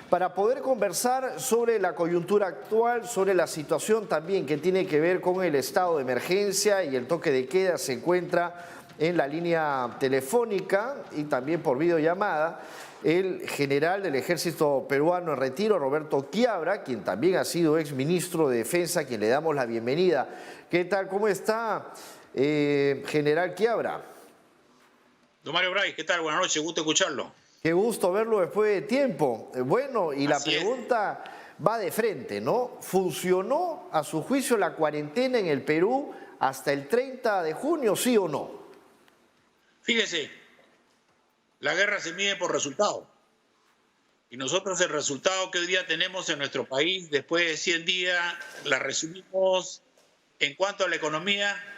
Para poder conversar sobre la coyuntura actual, sobre la situación también que tiene que ver con el estado de emergencia y el toque de queda, se encuentra en la línea telefónica y también por videollamada el general del Ejército Peruano en retiro, Roberto Quiabra, quien también ha sido exministro de Defensa, a quien le damos la bienvenida. ¿Qué tal? ¿Cómo está, general Quiabra? Don Mario Bray, ¿qué tal? Buenas noches, gusto escucharlo. Qué gusto verlo después de tiempo. Bueno, y la Así es. pregunta va de frente, ¿no? ¿Funcionó a su juicio la cuarentena en el Perú hasta el 30 de junio, sí o no? Fíjese, la guerra se mide por resultado. Y nosotros el resultado que hoy día tenemos en nuestro país, después de 100 días, la resumimos en cuanto a la economía,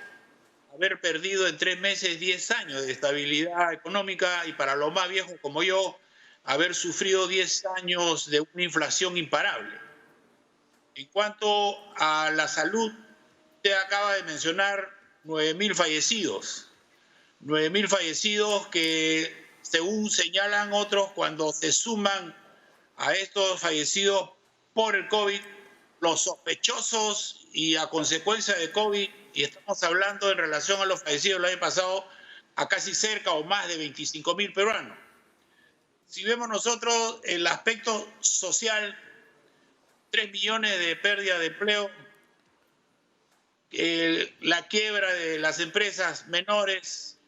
haber perdido en 3 meses 10 años de estabilidad económica y para los más viejos como yo, haber sufrido 10 años de una inflación imparable. En cuanto a la salud, usted acaba de mencionar 9.000 fallecidos. 9.000 fallecidos que, según señalan otros, cuando se suman a estos fallecidos por el COVID, los sospechosos y a consecuencia de COVID, y estamos hablando en relación a los fallecidos el año pasado, a casi cerca o más de 25.000 peruanos. Si vemos nosotros el aspecto social, 3 millones de pérdida de empleo, la quiebra de las empresas menores,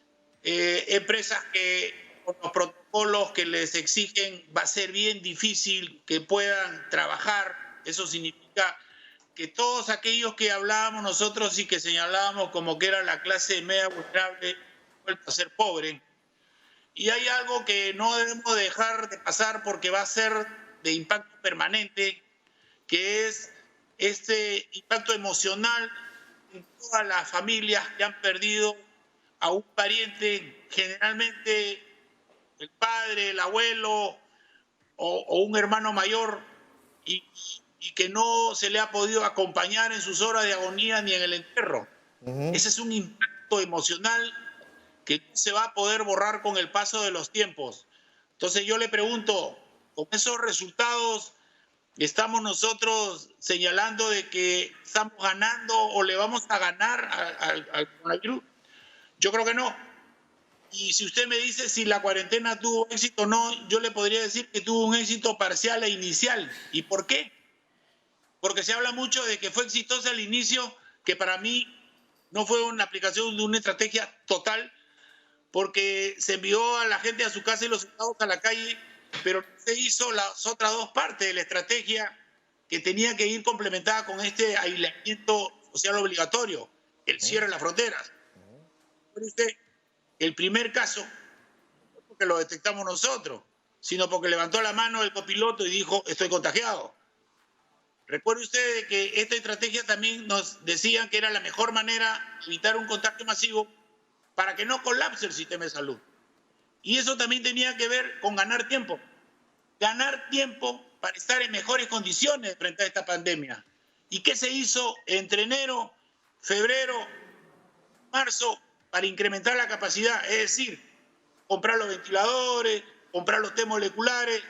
empresas que con los protocolos que les exigen va a ser bien difícil que puedan trabajar. Eso significa que todos aquellos que hablábamos nosotros y que señalábamos como que era la clase media vulnerable, vuelto a ser pobre. Y hay algo que no debemos dejar de pasar porque va a ser de impacto permanente, que es este impacto emocional en todas las familias que han perdido a un pariente, generalmente el padre, el abuelo o un hermano mayor, y que no se le ha podido acompañar en sus horas de agonía ni en el entierro. Ese es un impacto emocional que no se va a poder borrar con el paso de los tiempos. Entonces yo le pregunto, con esos resultados, ¿estamos nosotros señalando de que estamos ganando o le vamos a ganar al coronavirus? Yo creo que no. Y si usted me dice si la cuarentena tuvo éxito o no, yo le podría decir que tuvo un éxito parcial e inicial. ¿Y por qué? Porque se habla mucho de que fue exitosa al inicio, que para mí no fue una aplicación de una estrategia total, porque se envió a la gente a su casa y los estados a la calle, pero se hizo las otras dos partes de la estrategia que tenía que ir complementada con este aislamiento social obligatorio, el cierre de las fronteras. Usted, el primer caso, no porque lo detectamos nosotros, sino porque levantó la mano el copiloto y dijo, estoy contagiado. Recuerde usted que esta estrategia también nos decían que era la mejor manera de evitar un contagio masivo para que no colapse el sistema de salud. Y eso también tenía que ver con ganar tiempo. Ganar tiempo para estar en mejores condiciones frente a esta pandemia. ¿Y qué se hizo entre enero, febrero, marzo para incrementar la capacidad? Es decir, comprar los ventiladores, comprar los test moleculares,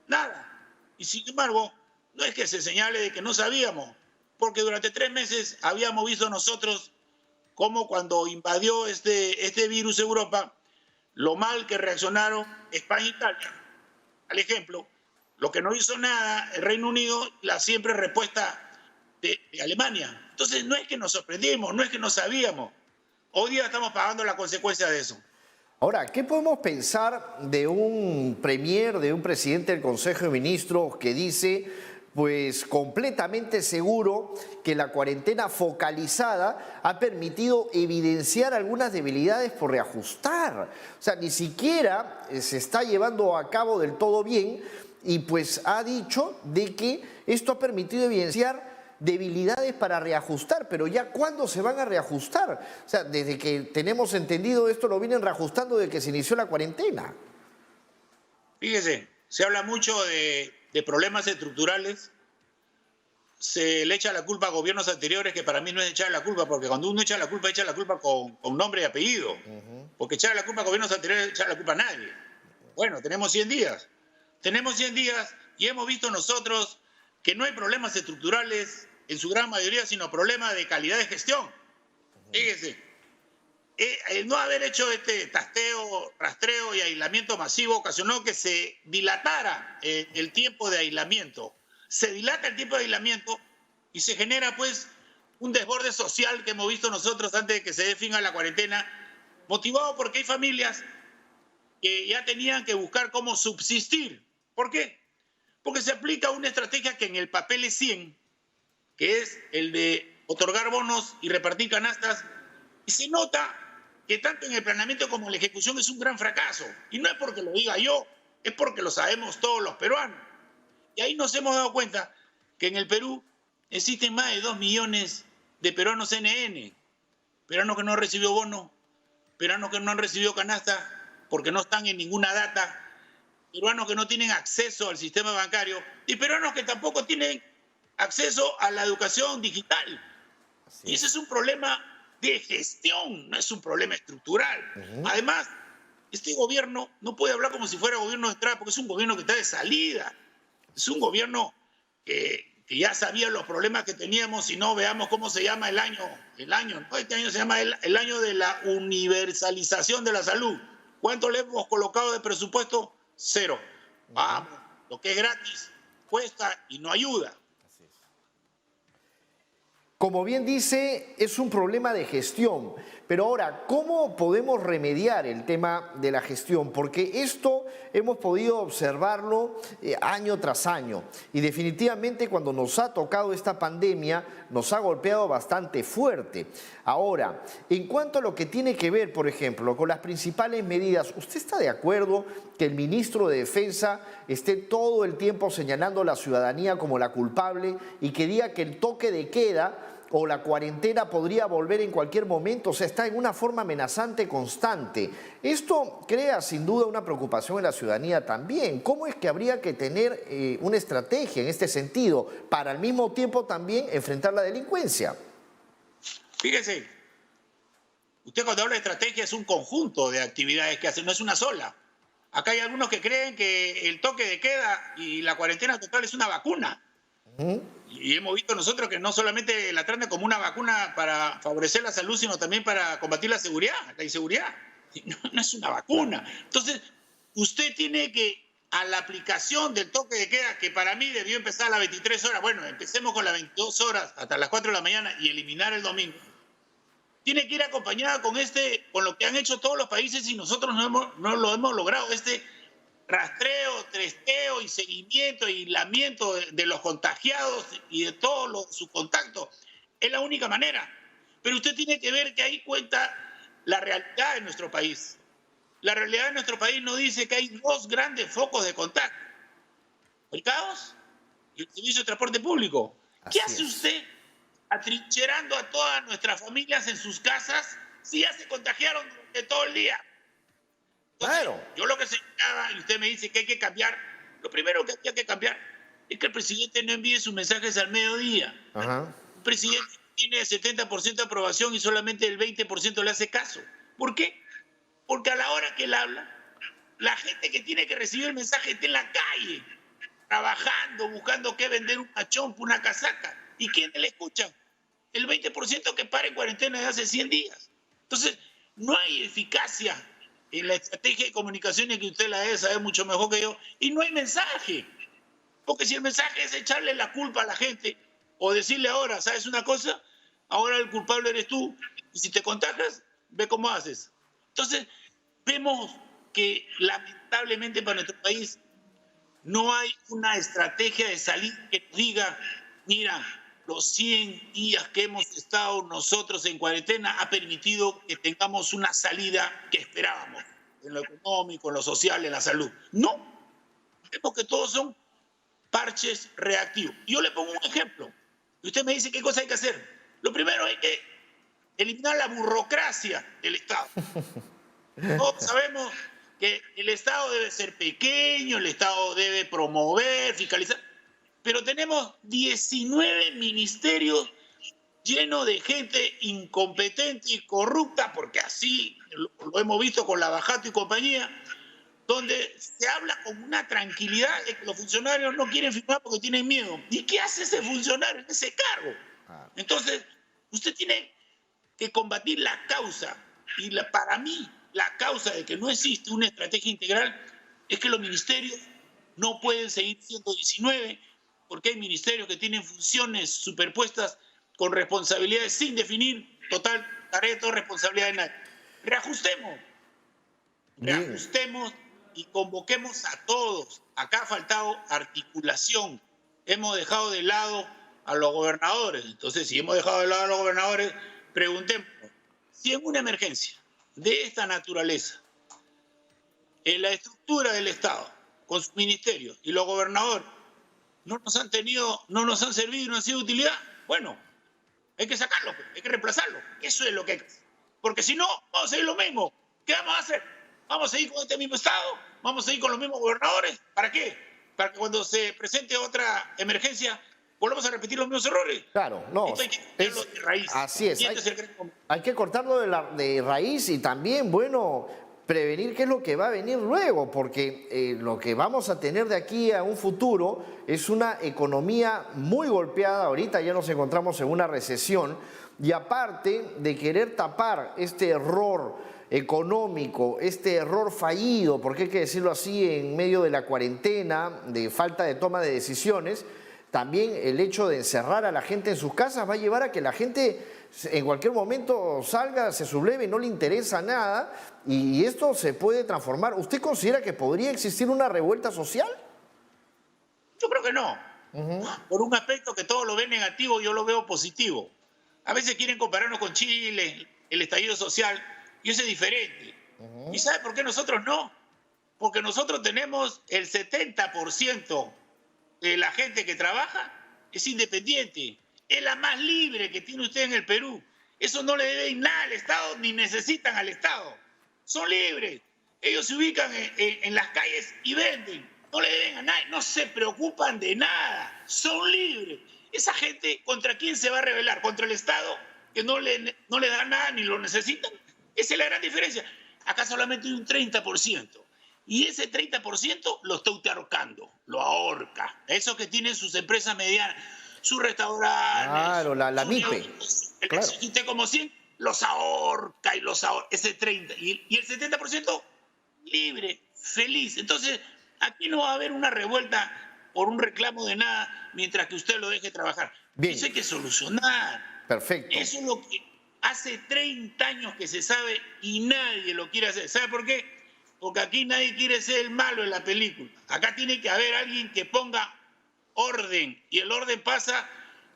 nada. Y sin embargo, no es que se señale de que no sabíamos, porque durante 3 meses habíamos visto nosotros cómo cuando invadió este virus Europa, lo mal que reaccionaron España e Italia. Al ejemplo, lo que no hizo nada el Reino Unido, la siempre respuesta de Alemania. Entonces no es que nos sorprendimos, no es que no sabíamos. Hoy día estamos pagando la consecuencia de eso. Ahora, ¿qué podemos pensar de un premier, de un presidente del Consejo de Ministros que dice, pues completamente seguro, que la cuarentena focalizada ha permitido evidenciar algunas debilidades por reajustar? O sea, ni siquiera se está llevando a cabo del todo bien y pues ha dicho de que esto ha permitido evidenciar debilidades para reajustar, pero ya ¿cuándo se van a reajustar? O sea, desde que tenemos entendido esto lo vienen reajustando desde que se inició la cuarentena. Fíjese, se habla mucho de problemas estructurales, se le echa la culpa a gobiernos anteriores, que para mí no es echar la culpa, porque cuando uno echa la culpa con nombre y apellido, porque echar la culpa a gobiernos anteriores es echar la culpa a nadie. Bueno, tenemos 100 días. Tenemos 100 días y hemos visto nosotros que no hay problemas estructurales en su gran mayoría, sino problemas de calidad de gestión. Fíjese, el no haber hecho este tasteo, rastreo y aislamiento masivo ocasionó que se dilatara el tiempo de aislamiento. Se dilata el tiempo de aislamiento y se genera pues un desborde social que hemos visto nosotros antes de que se dé fin a la cuarentena, motivado porque hay familias que ya tenían que buscar cómo subsistir. ¿Por qué? Porque se aplica una estrategia que en el papel es 100, que es el de otorgar bonos y repartir canastas, y se nota que tanto en el planeamiento como en la ejecución es un gran fracaso. Y no es porque lo diga yo, es porque lo sabemos todos los peruanos. Y ahí nos hemos dado cuenta que en el Perú existen más de 2 millones de peruanos NN, peruanos que no han recibido bono, peruanos que no han recibido canasta porque no están en ninguna data, peruanos que no tienen acceso al sistema bancario y peruanos que tampoco tienen acceso a la educación digital. Y ese es un problema de gestión, no es un problema estructural. Además, este gobierno no puede hablar como si fuera gobierno de entrada porque es un gobierno que está de salida. Es un gobierno que ya sabía los problemas que teníamos. Si no, veamos cómo se llama el año, ¿no? Este año se llama el año de la universalización de la salud. ¿Cuánto le hemos colocado de presupuesto? 0. Vamos, lo que es gratis cuesta y no ayuda. Como bien dice, es un problema de gestión. Pero ahora, ¿cómo podemos remediar el tema de la gestión? Porque esto hemos podido observarlo año tras año. Y definitivamente cuando nos ha tocado esta pandemia, nos ha golpeado bastante fuerte. Ahora, en cuanto a lo que tiene que ver, por ejemplo, con las principales medidas, ¿usted está de acuerdo que el ministro de Defensa esté todo el tiempo señalando a la ciudadanía como la culpable y que diga que el toque de queda o la cuarentena podría volver en cualquier momento? O sea, está en una forma amenazante constante. Esto crea sin duda una preocupación en la ciudadanía también. ¿Cómo es que habría que tener una estrategia en este sentido para al mismo tiempo también enfrentar la delincuencia? Fíjese, usted cuando habla de estrategia es un conjunto de actividades que hace, no es una sola. Acá hay algunos que creen que el toque de queda y la cuarentena total es una vacuna. Y hemos visto nosotros que no solamente la tratan como una vacuna para favorecer la salud, sino también para combatir la inseguridad. No es una vacuna. Entonces, usted tiene que, a la aplicación del toque de queda, que para mí debió empezar a las 23 horas, bueno, empecemos con las 22 horas hasta las 4 de la mañana y eliminar el domingo, tiene que ir acompañada con lo que han hecho todos los países y nosotros no lo hemos logrado, rastreo, testeo y seguimiento y aislamiento de los contagiados y de todos sus contactos. Es la única manera. Pero usted tiene que ver que ahí cuenta la realidad de nuestro país. La realidad de nuestro país nos dice que hay 2 grandes focos de contacto: el caos y el servicio de transporte público. ¿Qué hace usted atrincherando a todas nuestras familias en sus casas si ya se contagiaron durante todo el día? Entonces, claro. Yo lo que señalaba, y usted me dice que hay que cambiar, lo primero que hay que cambiar es que el presidente no envíe sus mensajes al mediodía. El presidente tiene 70% de aprobación y solamente el 20% le hace caso. ¿Por qué? Porque a la hora que él habla, la gente que tiene que recibir el mensaje está en la calle, trabajando, buscando qué vender, una chompa, una casaca. ¿Y quiénes le escuchan? El 20% que para en cuarentena de hace 100 días. Entonces, no hay eficacia en la estrategia de comunicaciones, que usted la debe saber mucho mejor que yo, y no hay mensaje. Porque si el mensaje es echarle la culpa a la gente o decirle ahora, ¿sabes una cosa? Ahora el culpable eres tú, y si te contagias, ve cómo haces. Entonces, vemos que lamentablemente para nuestro país no hay una estrategia de salida que nos diga, mira, los 100 días que hemos estado nosotros en cuarentena ha permitido que tengamos una salida que esperábamos, en lo económico, en lo social, en la salud. No, vemos que todos son parches reactivos. Yo le pongo un ejemplo, y usted me dice qué cosa hay que hacer. Lo primero hay que eliminar la burocracia del Estado. Todos sabemos que el Estado debe ser pequeño, el Estado debe promover, fiscalizar, pero tenemos 19 ministerios llenos de gente incompetente y corrupta, porque así lo hemos visto con Lavajato y compañía, donde se habla con una tranquilidad de que los funcionarios no quieren firmar porque tienen miedo. ¿Y qué hace ese funcionario en ese cargo? Entonces, usted tiene que combatir la causa. Y para mí, la causa de que no existe una estrategia integral es que los ministerios no pueden seguir siendo 19, porque hay ministerios que tienen funciones superpuestas con responsabilidades sin definir. Total, tarea de toda responsabilidad de nadie. Reajustemos. Reajustemos y convoquemos a todos. Acá ha faltado articulación. Hemos dejado de lado a los gobernadores. Entonces, si hemos dejado de lado a los gobernadores, preguntemos, si en una emergencia de esta naturaleza, en la estructura del Estado, con sus ministerios y los gobernadores, no nos han servido y no han sido de utilidad, bueno, hay que sacarlo, hay que reemplazarlo. Eso es lo que hay que hacer. Porque si no, vamos a seguir lo mismo. ¿Qué vamos a hacer? ¿Vamos a seguir con este mismo Estado? ¿Vamos a seguir con los mismos gobernadores? ¿Para qué? Para que cuando se presente otra emergencia volvamos a repetir los mismos errores. Claro, no. Esto hay que cortarlo de raíz. Así es. Hay que cortarlo de raíz y también, bueno, prevenir qué es lo que va a venir luego, porque lo que vamos a tener de aquí a un futuro es una economía muy golpeada. Ahorita ya nos encontramos en una recesión y aparte de querer tapar este error económico, este error fallido, porque hay que decirlo así, en medio de la cuarentena, de falta de toma de decisiones, también el hecho de encerrar a la gente en sus casas va a llevar a que la gente en cualquier momento salga, se subleve, no le interesa nada y esto se puede transformar. ¿Usted considera que podría existir una revuelta social? Yo creo que no. Por un aspecto que todos lo ven negativo, yo lo veo positivo. A veces quieren compararnos con Chile, el estallido social, y eso es diferente. ¿Y sabe por qué nosotros no? Porque nosotros tenemos el 70% de la gente que trabaja es independiente. Es la más libre que tiene usted en el Perú. Eso no le deben nada al Estado ni necesitan al Estado. Son libres. Ellos se ubican en las calles y venden. No le deben a nadie. No se preocupan de nada. Son libres. Esa gente, ¿contra quién se va a rebelar? ¿Contra el Estado, que no le da nada ni lo necesitan? Esa es la gran diferencia. Acá solamente hay un 30%. Y ese 30% lo está usted ahorcando, lo ahorca. Esos que tienen sus empresas medianas, sus restaurantes. Claro, la MIPE. Claro. Usted como 100, los ahorca y los ahorca. Ese 30%. Y el 70% libre, feliz. Entonces, aquí no va a haber una revuelta por un reclamo de nada mientras que usted lo deje trabajar. Bien. Eso hay que solucionar. Perfecto. Eso es lo que hace 30 años que se sabe y nadie lo quiere hacer. ¿Sabe por qué? Porque aquí nadie quiere ser el malo en la película. Acá tiene que haber alguien que ponga orden. Y el orden pasa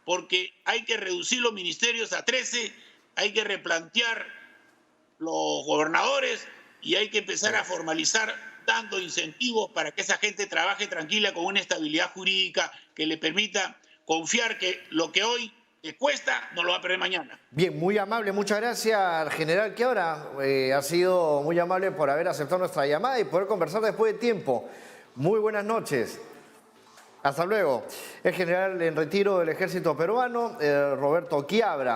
porque hay que reducir los ministerios a 13, hay que replantear los gobernadores y hay que empezar a formalizar dando incentivos para que esa gente trabaje tranquila con una estabilidad jurídica que le permita confiar que lo que hoy le cuesta no lo va a perder mañana. Bien, muy amable, muchas gracias, general Quiabra. Ha sido muy amable por haber aceptado nuestra llamada y poder conversar después de tiempo. Muy buenas noches. Hasta luego. El general en retiro del ejército peruano, Roberto Quiabra.